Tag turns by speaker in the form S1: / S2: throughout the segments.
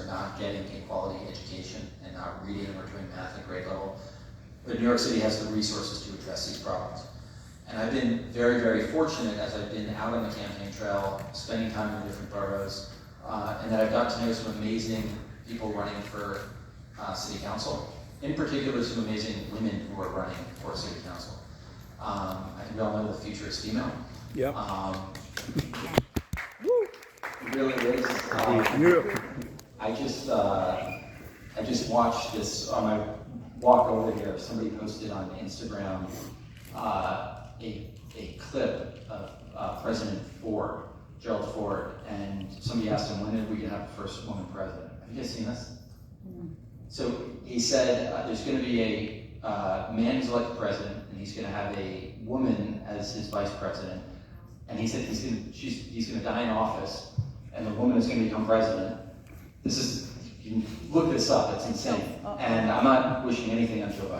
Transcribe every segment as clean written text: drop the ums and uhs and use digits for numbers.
S1: are not getting a quality education and not reading or doing math at grade level. But New York City has the resources to address these problems. And I've been very, very fortunate as I've been out on the campaign trail, spending time in different boroughs, and that I've got to know some amazing people running for city council. In particular, some amazing women who are running for city council. I think we all know the future is female.
S2: Yep.
S1: It really is. I just watched this on my walk over here. Somebody posted on Instagram a clip of President Ford, Gerald Ford, and somebody asked him, when are we going to have the first woman president? Have you guys seen this? So he said there's going to be a man who's elected president, and he's going to have a woman as his vice president. And he said he's going to die in office, and the woman is going to become president. This is, you can look this up, it's insane. And I'm not wishing anything on Joe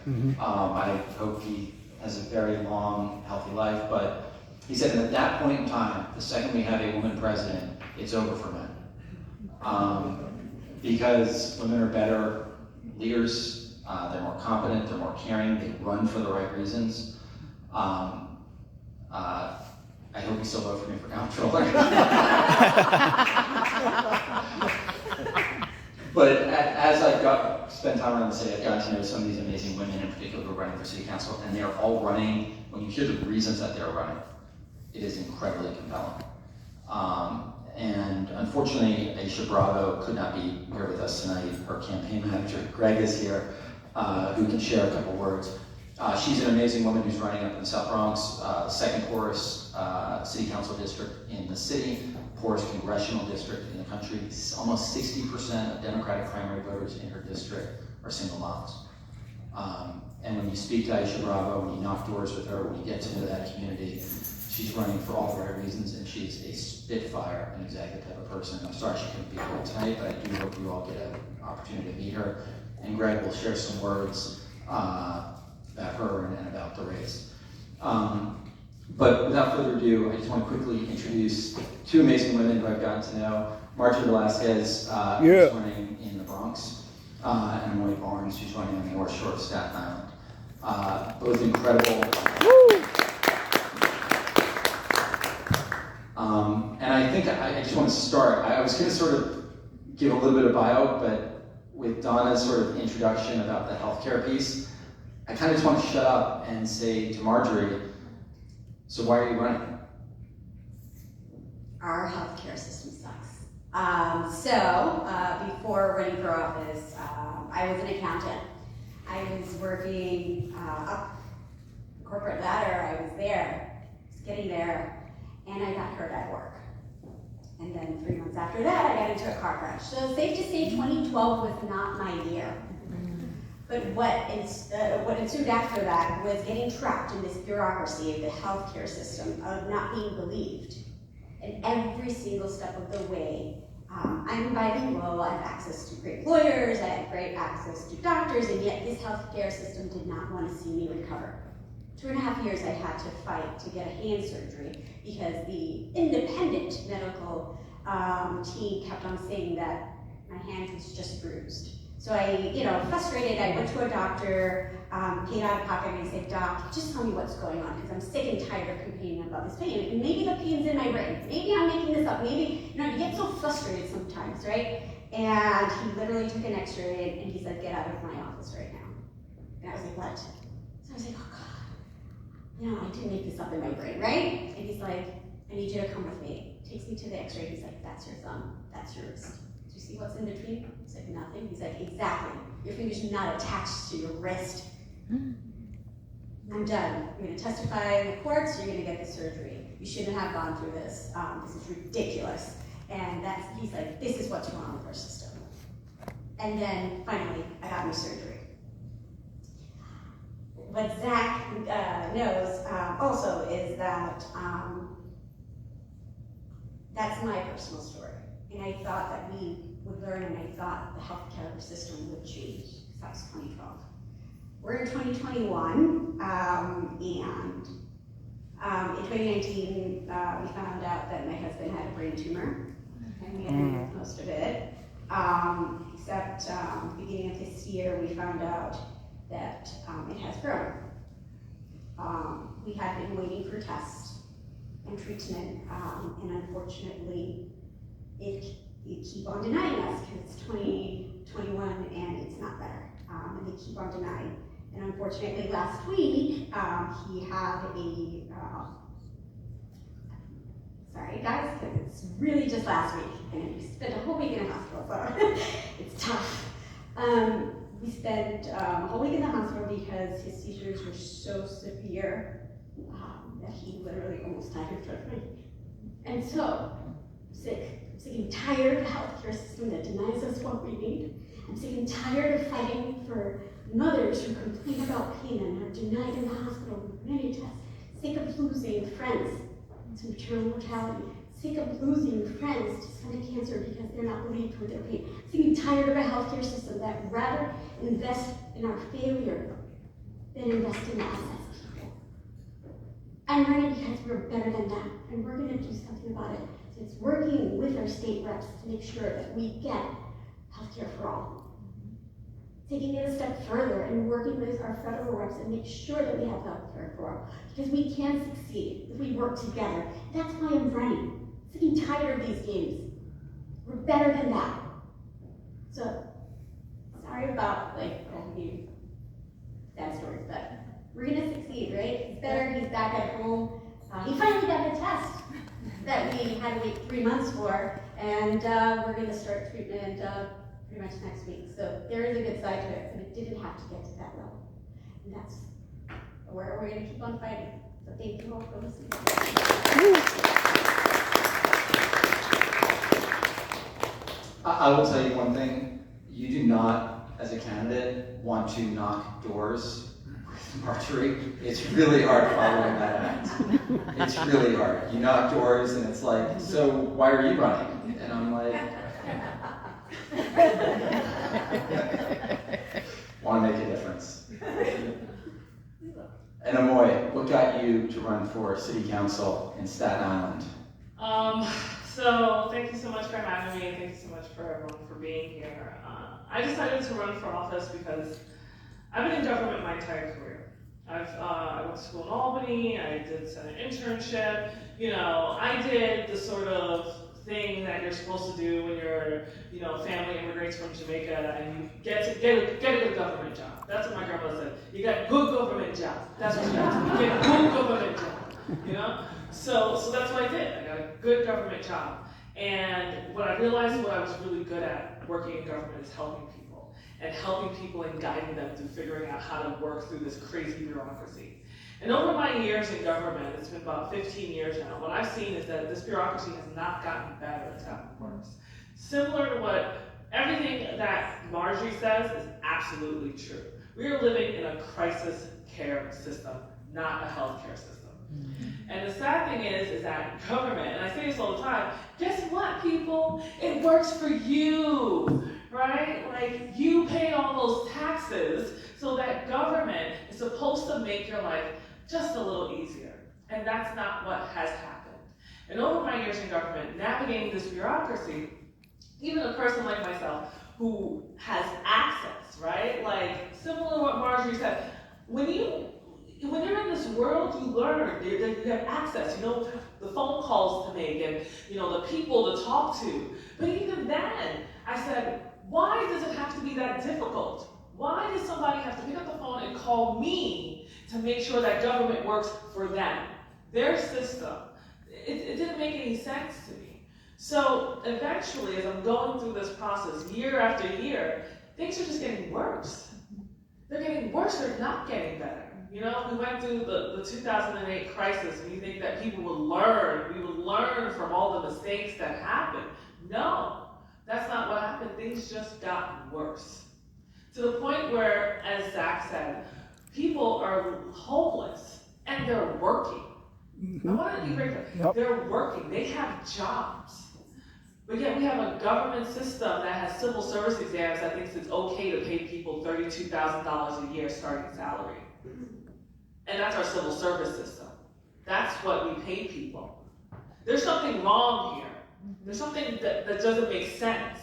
S1: Biden. I hope he has a very long, healthy life, but he said that at that point in time, the second we have a woman president, it's over for men. Because women are better leaders, they're more competent, they're more caring, they run for the right reasons. I hope you still vote for me for comptroller. But as I've spent time around the city, I've gotten to know some of these amazing women in particular who are running for city council, and they are all running, when you hear the reasons that they're running, it is incredibly compelling. And unfortunately, Aisha Bravo could not be here with us tonight. Her campaign manager, Greg, is here, who can share a couple words. She's an amazing woman who's running up in the South Bronx, second poorest city council district in the city, poorest congressional district in the country. Almost 60% of Democratic primary voters in her district are single moms. And when you speak to Aisha Bravo, when you knock doors with her, when you get to know that community, she's running for all the right reasons, and she's a spitfire, an exactly type of person. I'm sorry she couldn't be here tonight, but I do hope you all get an opportunity to meet her. And Greg will share some words about her and about the race. But without further ado, I just want to quickly introduce two amazing women who I've gotten to know. Marjorie Velasquez, who's running in the Bronx, and Emily Barnes, who's running on the North Shore of Staten Island. Both incredible. And I think I just want to start. I was going to sort of give a little bit of bio, but with Donna's sort of introduction about the healthcare piece, I kind of just want to shut up and say to Marjorie, so why are you running?
S3: Our healthcare system sucks. Before running for office, I was an accountant. I was working up the corporate ladder. I was there, just getting there, and I got hurt at work. And then 3 months after that, I got into a car crash. So safe to say 2012 was not my year. But what ensued after that was getting trapped in this bureaucracy of the healthcare system, of not being believed. And every single step of the way, I'm bilingual, I have access to great lawyers, I have great access to doctors, and yet this healthcare system did not want to see me recover. 2.5 years I had to fight to get a hand surgery because the independent medical team kept on saying that my hand was just bruised. So I, frustrated, I went to a doctor, paid out of pocket, and I said, Doc, just tell me what's going on, because I'm sick and tired of complaining about this pain. And maybe the pain's in my brain. Maybe I'm making this up. Maybe, you get so frustrated sometimes, right? And he literally took an x-ray, and he said, get out of my office right now. And I was like, what? So I was like, oh God, I didn't make this up in my brain, right? And he's like, I need you to come with me. Takes me to the x-ray, he's like, that's your thumb, that's your wrist. Do you see what's in between? He's like, nothing. He's like, exactly. Your finger's not attached to your wrist. I'm done. I'm going to testify in the courts. You're going to get the surgery. You shouldn't have gone through this. This is ridiculous. And he's like, this is what's wrong with our system. And then finally, I got my surgery. What Zach knows also is that that's my personal story. And I thought that we would learn, and I thought the healthcare system would change. That was 2012. We're in 2021, and in 2019, we found out that my husband had a brain tumor, and we had removed most of it. except beginning of this year, we found out that it has grown. We had been waiting for tests and treatment, and unfortunately, it keep on denying us because it's 2021 and it's not better, and they keep on denying. And unfortunately, last week, he had a, sorry guys, because it's really just last week, and we spent a whole week in the hospital, so it's tough. We spent a whole week in the hospital because his seizures were so severe that he literally almost died in front of me. And so, I'm sick and tired of the healthcare system that denies us what we need. I'm sick and tired of fighting for mothers who complain about pain and are denied in the hospital with many tests. Sick of losing friends to maternal mortality. Sick of losing friends to stomach cancer because they're not believed with their pain. Sick and tired of a healthcare system that rather invest in our failure than invest in us as people. I'm running because we're better than that, and we're going to do something about it. So it's working with our state reps to make sure that we get healthcare for all. Taking it a step further and working with our federal reps and make sure that we have healthcare for all. Because we can succeed if we work together. That's why I'm running. Sick and tired of these games. We're better than that. So, sorry about all the sad stories, but we're gonna succeed, right? He's better, he's back at home. He finally got the test that we had to wait 3 months for, and we're gonna start treatment pretty much next week. So there is a good side to it, but it didn't have to get to that level. And that's where we're gonna keep on fighting. So thank you all for listening.
S1: I will tell you one thing, you do not, as a candidate, want to knock doors with Marjorie. It's really hard following that act. It's really hard. You knock doors and it's like, so why are you running? And I'm like, want to make a difference. And Amoy, what got you to run for city council in Staten Island?
S2: So thank you so much for having me, and thank you so much for everyone for being here. I decided to run for office because I've been in government my entire career. I went to school in Albany, I did an internship, I did the sort of thing that you're supposed to do when your family immigrates from Jamaica and you get a good government job. That's what my grandmother said. You got good government job. That's what you got. You get a good government job, So that's what I did. I got a good government job. And what I realized what I was really good at working in government is helping people. And helping people and guiding them through figuring out how to work through this crazy bureaucracy. And over my years in government, it's been about 15 years now, what I've seen is that this bureaucracy has not gotten better, it's gotten worse. Similar to what everything that Marjorie says is absolutely true. We are living in a crisis care system, not a healthcare system. And the sad thing is that government, and I say this all the time, guess what, people? It works for you, right? Like, you pay all those taxes so that government is supposed to make your life just a little easier. And that's not what has happened. And over my years in government, navigating this bureaucracy, even a person like myself who has access, right? Like, similar to what Marjorie said, when you're in this world, you learn, you have access, the phone calls to make and, the people to talk to. But even then, I said, why does it have to be that difficult? Why does somebody have to pick up the phone and call me to make sure that government works for them? Their system. It didn't make any sense to me. So eventually, as I'm going through this process, year after year, things are just getting worse. They're getting worse, they're not getting better. We went through the 2008 crisis, and you think that people would learn, we would learn from all the mistakes that happened. No, that's not what happened. Things just got worse. To the point where, as Zach said, people are homeless, and they're working. I want to be very clear. Yep. They're working, they have jobs. But yet we have a government system that has civil service exams that thinks it's okay to pay people $32,000 a year starting salary. And that's our civil service system. That's what we pay people. There's something wrong here. There's something that doesn't make sense.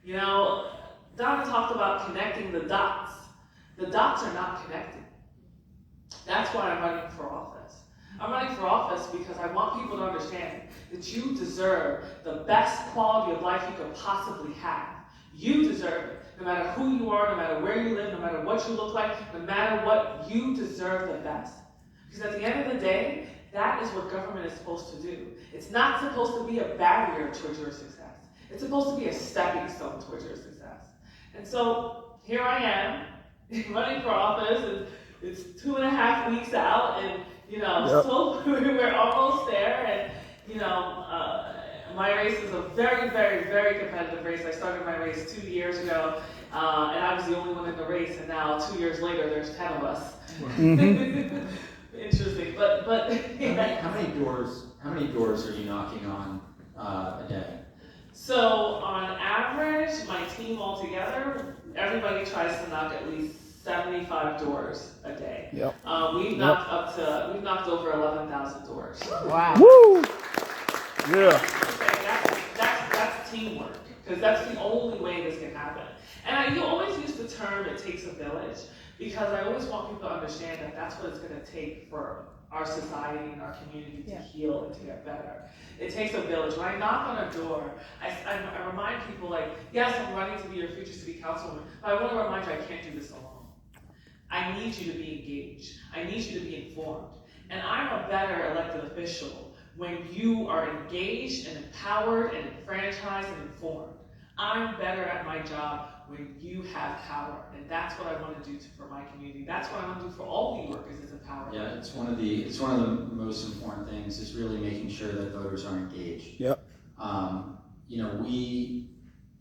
S2: You know, Donna talked about connecting the dots. The dots are not connected. That's why I'm running for office. I'm running for office because I want people to understand that you deserve the best quality of life you could possibly have. You deserve it. No matter who you are, no matter where you live, no matter what you look like, no matter what, you deserve the best. Because at the end of the day, that is what government is supposed to do. It's not supposed to be a barrier towards your success. It's supposed to be a stepping stone towards your success. And so here I am, running for office, and it's 2.5 weeks out, and so we're almost there. And my race is a very, very, very competitive race. I started my race 2 years ago, and I was the only one in the race. And now 2 years later, there's 10 of us.
S4: Mm-hmm.
S2: Interesting, but
S1: how many doors are you knocking on a day?
S2: So on average, my team altogether, everybody tries to knock at least 75 doors a day.
S4: Yep.
S2: We've knocked over 11,000 doors.
S4: Wow. Woo! Yeah.
S2: That's teamwork, because that's the only way this can happen. And you always use the term "it takes a village," because I always want people to understand that that's what it's going to take for our society and our community to heal and to get better. It takes a village. When I knock on a door, I remind people, like, yes, I'm running to be your future city councilwoman, but I want to remind you I can't do this alone. I need you to be engaged. I need you to be informed. And I'm a better elected official when you are engaged and empowered and enfranchised and informed. I'm better at my job when you have power, and that's what I want to do for my community. That's what I want to do for all New Yorkers, is empower.
S1: Yeah, it's one of the most important things, is really making sure that voters are engaged.
S4: Yep.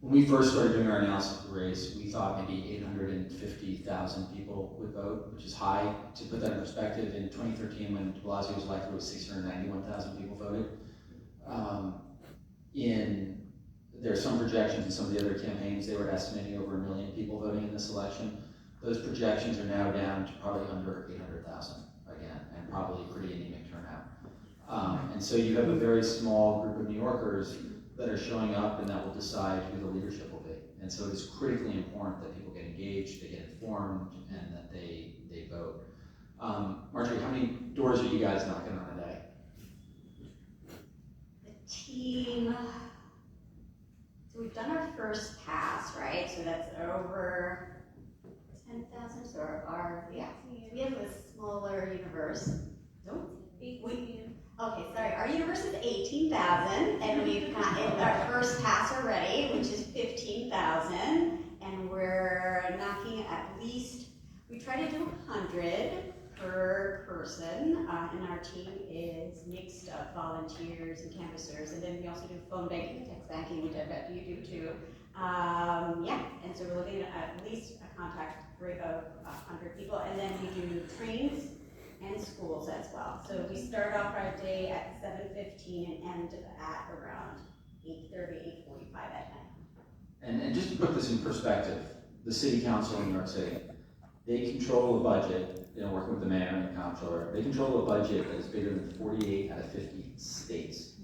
S1: When we first started doing our analysis of the race, we thought maybe 850,000 people would vote, which is high. To put that in perspective, in 2013, when de Blasio was elected, it was 691,000 people voted. There are some projections in some of the other campaigns, they were estimating over 1 million people voting in this election. Those projections are now down to probably under 800,000 again, and probably pretty anemic turnout. And so you have a very small group of New Yorkers that are showing up, and that will decide who the leadership will be. And so it is critically important that people get engaged, they get informed, and that they vote. Marjorie, how many doors are you guys knocking on a day?
S3: The team, so we've done our first pass, right? So that's over 10,000. So we have a smaller universe. Okay, sorry, our universe is 18,000, and we've gotten our first pass already, which is 15,000, and we're knocking at least, we try to do 100 per person, and our team is mixed of volunteers and canvassers, and then we also do phone banking and text banking, which I bet you do too. And so we're looking at least a contact rate of 100 people, and then we do trains and schools as well. So we start off our day at 7:15 and end at around 8:30, 8:45 at night.
S1: And just to put this in perspective, the city council in New York City, they control a budget, working with the mayor and the comptroller, they control a budget that is bigger than 48 out of 50 states.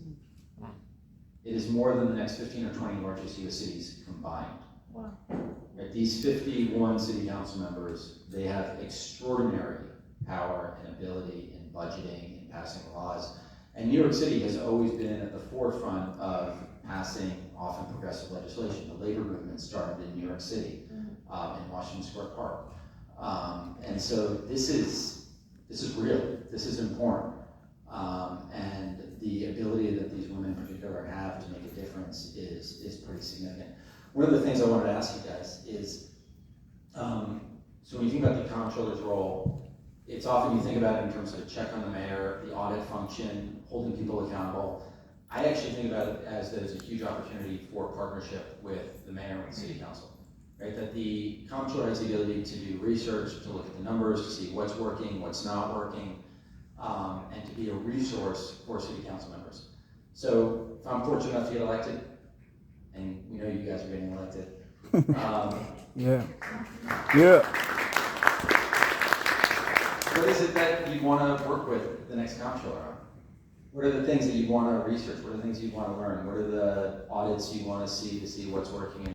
S1: It is more than the next 15 or 20 largest US cities combined.
S2: Wow.
S1: Right, these 51 city council members, they have extraordinary power and ability in budgeting and passing laws. And New York City has always been at the forefront of passing often progressive legislation. The labor movement started in New York City, in Washington Square Park. And so this is real, this is important. And the ability that these women in particular have to make a difference is pretty significant. One of the things I wanted to ask you guys is, so when you think about the comptroller's role, it's often you think about it in terms of a check on the mayor, the audit function, holding people accountable. I actually think about it as there's a huge opportunity for partnership with the mayor and the city council, right? That the comptroller has the ability to do research, to look at the numbers, to see what's working, what's not working, and to be a resource for city council members. So if I'm fortunate enough to get elected, and we know you guys are getting elected.
S4: Yeah.
S1: What is it that you want to work with the next comptroller on? What are the things that you want to research? What are the things you want to learn? What are the audits you want to see what's working